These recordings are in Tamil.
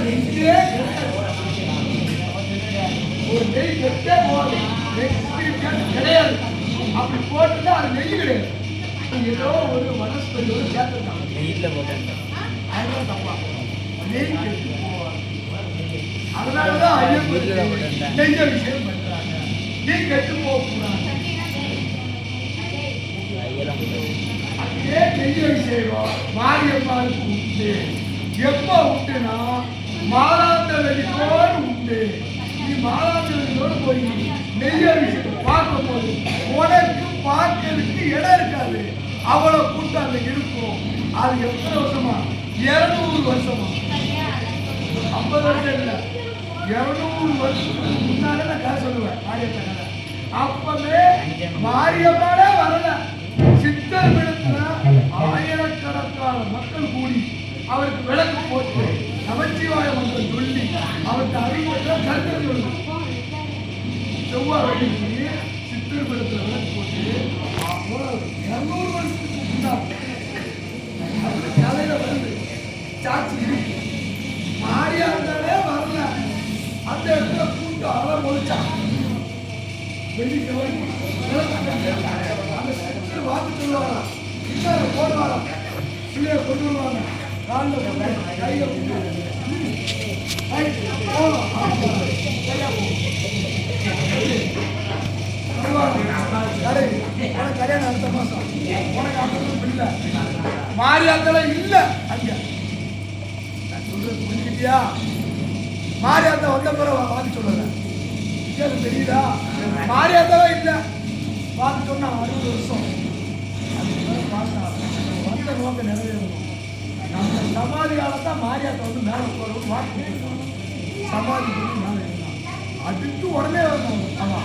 நெஞ்சே ஒரு நெய் கெட்டே போகுது கிடையாது. அப்படி போட்டுட்டா அது நெய் கிடையாது. ஏதோ ஒரு வனஸ்பதியோட சேர்த்துட்டாங்க நெய்யில் போட்டேன். அதுதான் தப்பா நெய் கெட்டு போவாங்க. அதனாலதான் நெய்ய விஷயம் பண்றாங்க. நெய் கெட்டு போகக்கூடாது. அதே நெய்ய விஷயம் மாரியம்மாளுக்கு உண்டு. எப்ப உண்டுனா மாதாந்த வெளியோடு உண்டு. நீ மாதாந்த வெளியோடு போய் நெய்ய விஷயம் பார்க்கும் போது உனக்கு பார்க்கறதுக்கு இடம் இருக்காது. அவ்வளவு கூட்டம் அங்க இருக்கும். அது எத்தனை வருஷமா? 200 வருஷமா? 50 வருஷம் இல்ல, 200 வருஷத்துக்கு முன்னாலே நான் கதை சொல்லுவேன். மாரியம்மன் கதை அப்பவே மாரியம்மாலே வரல. சித்தர் விடத்துல ஆயிரக்கணக்கான மக்கள் கூடி அவருக்கு விளக்கு போட்டு நமச்சிவாய மந்திரம் சொல்லி அவருக்கு அறிவுரை கருத்து சொல்லு. செவ்வாய் வெள்ளிக்கு சித்தர் விடத்துல விளக்கு போட்டு 200 வருஷத்துக்கு முன்னாடி கதையில வந்து சாட்சி இருக்கு. மாரியாத்தாலே வரல. அந்த இடத்துல கூட்டம் அலை முடிச்சான். வெள்ளி செவ்வாய் அந்த சித்தர் வாக்கு சொல்லுவாங்க. இன்னும் போடுவாங்க. பிள்ளைய கொண்டு வருவாங்க. காலில் கையை கல்யாணம் அடுத்த மாசம். உனக்கு அப்பவும் இல்லை. மாரியாத்தால இல்ல அங்க. நான் சொல்றது புரிஞ்சுக்கிட்டியா? மாரியாத்தா வந்த பிறகு வாக்கு சொல்லல. தெரியுதா? மாரியாத்தால இல்ல வாக்கு சொன்னா 60 வருஷம். வந்த நோக்க நிறைவேறணும். நம்ம சமாதியாலதான் மாரியாத்தா வந்து மேல போறோம். வாக்கு சமாதி மேல இருந்தான். அதுக்கு உடனே வரணும். ஆமா,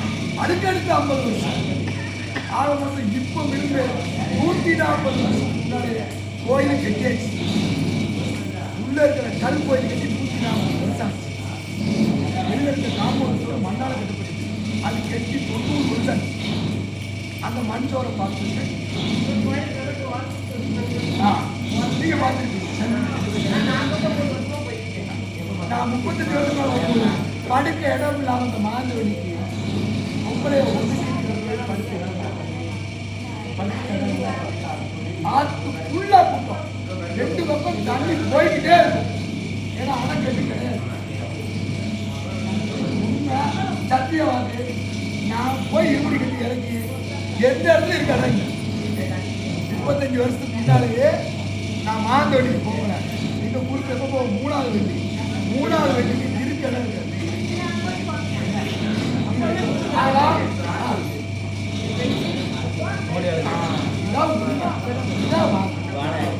அடுக்கடுத்து 50 வருஷம் ஆரம்பம். இப்ப இருந்து 140 வருஷம் முன்னாடியே கோயில் கட்டியாச்சு. உள்ள இருக்கிற கல் கோயில் கட்டி 140 வருஷம் ஆச்சு. வெளில இருக்கிற காம்பவுண்டோட மண்ணால கட்டப்பட்டு அது கட்டி 90 வருஷம். அந்த மண் சோரை பார்த்துருக்கேன். நீங்க பார்த்துருக்கீங்க. நான் 38 வருஷம் படுக்க இடம் இல்லாம அந்த மாந்த வெளிக்கு உங்களே படுக்க இடம் ஆத்துக்குள்ள கூட்டம். 2 பக்கம் தண்ணி போய்கிட்டே இருக்கும். ஏன்னா அணைக்கட்டு கிடையாது. உண்மை சத்தியவாக்கு. நான் போய் எப்படி கட்டி இறக்கி எந்த இடத்துல இருக்க இறங்கி 35 வருஷத்துக்கு முன்னாலேயே நான் மாந்த வெளிக்கு போகிறேன். எங்க ஊருக்கு எப்போ போவோம்? 3வது வெள்ளி. 3வது வெள்ளிக்கு இருக்க இடம் இருக்காது.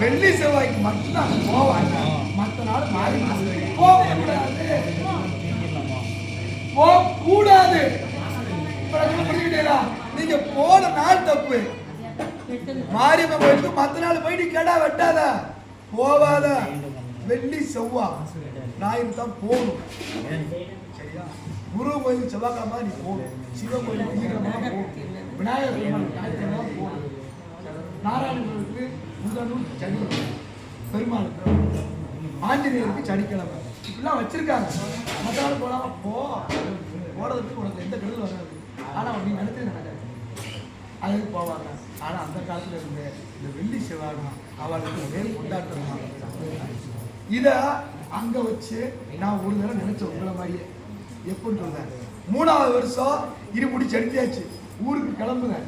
வெள்ளி செவ்வாய்க்கு மட்டும்தான் போவாங்க. மற்ற நாள் மாறி போகக்கூடாது. நீங்க போன நாள் தப்பு. மாரியம்மன் கோயிலுக்கு மற்ற நாள் போயிட்டு கெடா வெட்டாத, போவாத. வெள்ளி செவ்வாய் ஞாயிறு தான் போகணும். சரியா? குரு கோயிலுக்கு செவ்வாய்க்கிழமை நீ போகணும். சிவ கோயிலுக்கு ஈரமாக போகணும். விநாயகர் ஞாயிற்றுக்கிழமை போகணும். நாராயணனுக்கு முந்தனூர் சனி, பெருமாளுக்கு, ஆஞ்சநேயருக்கு சனிக்கிழமை இப்படிலாம் வச்சிருக்காங்க. மற்ற நாள் போகலாம். போறதுக்கு உனக்கு எந்த கெடுதல் வராது. ஆனால் அப்படி நினைச்சு நடக்காது. அதுக்கு போவாங்க. ஆனால் அந்த காலத்தில் இருந்து இந்த வெள்ளி செவ்வாய் அவளுக்கு ஒரே கொண்டாட்டமா. இதை அங்கே வச்சு நான் ஒரு தடவை நினைச்சேன் உங்களை மாதிரியே. எப்படின்னு சொல்றேன், 3வது வருஷம் இருமுடி செடிச்சாச்சு. ஊருக்கு கிளம்புனேன்.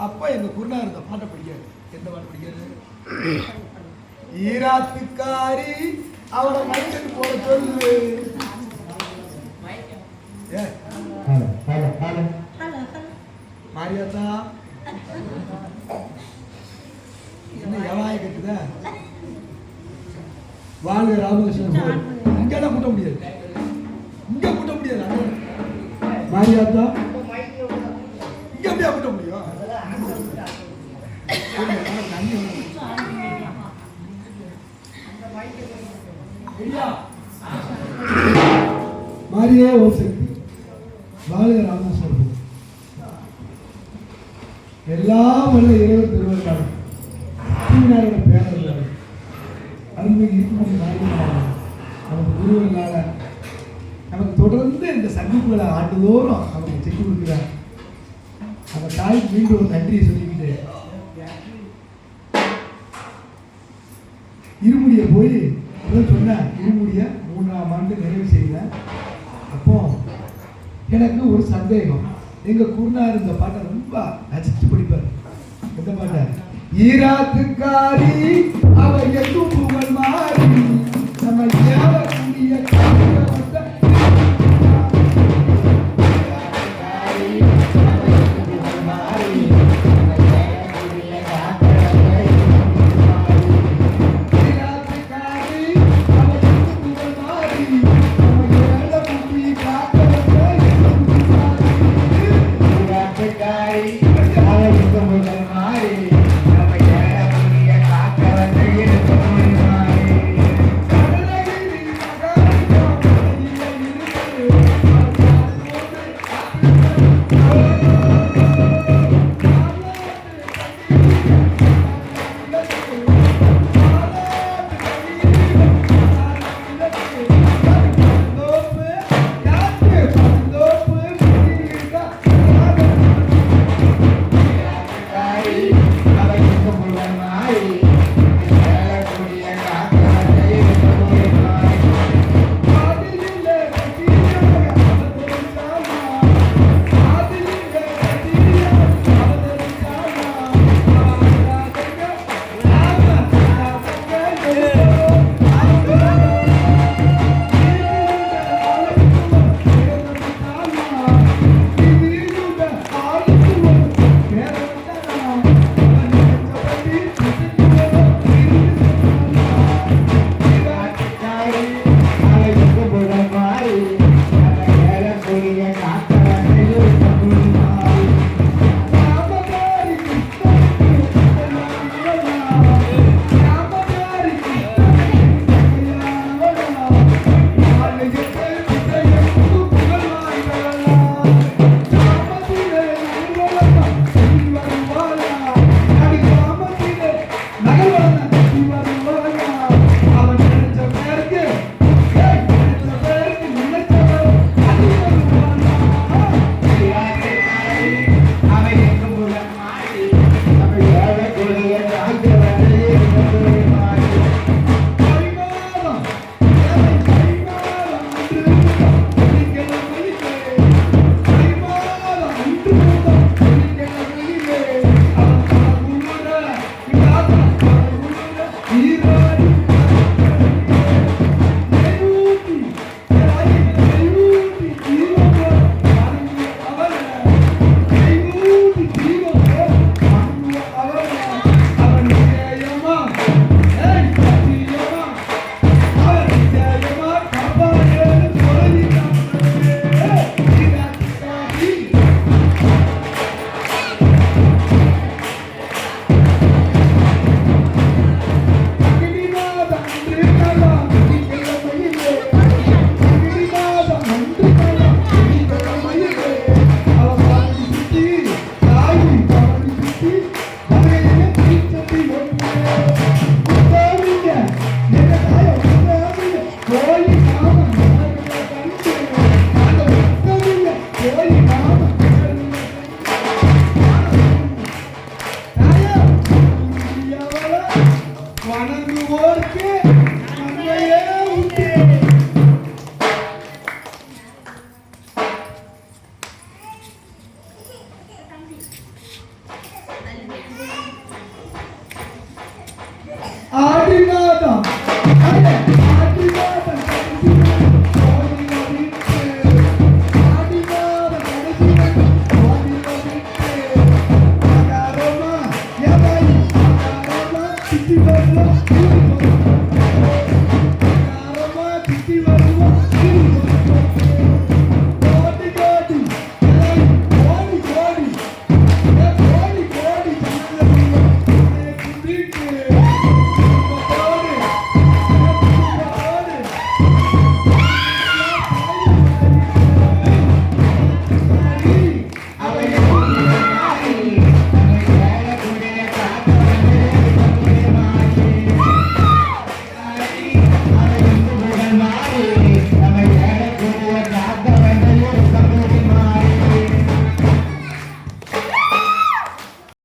அப்போ எங்கள் குருநாதர் இந்த பாட்டை படிக்காரு. எந்த பாட்டு படிக்கிறது? ஈராத்துக்காரி அவரை மைண்டுக்கு போட சொல்லு. மாரியாத்தா என்ன எவாய கட்டுத? வாழ்க ராமகிருஷ்ணன். இங்கெல்லாம் கூட்ட முடியாது. இங்க கூட்ட முடியாது. மாரியாத்தா இங்க எப்படியா கூட்ட முடியும்? மாரியே ஓம் சக்தி. வாழ்க ராமகிருஷ்ணன். எல்லாம் வல்ல இறைவன் திருவள்ளுவர் பேரர்கள் அருள்மிகு இருக்கும் நமக்கு திருவள்ளால நமக்கு தொடர்ந்து இந்த சந்திப்புகளை ஆண்டுதோறும் நமக்கு செஞ்சு கொடுக்குறார். அந்த தாய்க்கு மீண்டும் ஒரு நன்றியை சொல்லிக்கிட்டு இருமுடியை போய் சொன்னேன். இருமுடியை 3ஆம் ஆண்டு நிறைவு செய்தேன். அப்போ எனக்கு ஒரு சந்தேகம். எங்க குருநார் இந்த பாட்டை ரொம்ப ரசிச்சு படிப்பார். எந்த பாட்டை? ஈராத்துக்காரி அவ எங்கும் புகழ் மாறி நம்ம ஏவக்கூடிய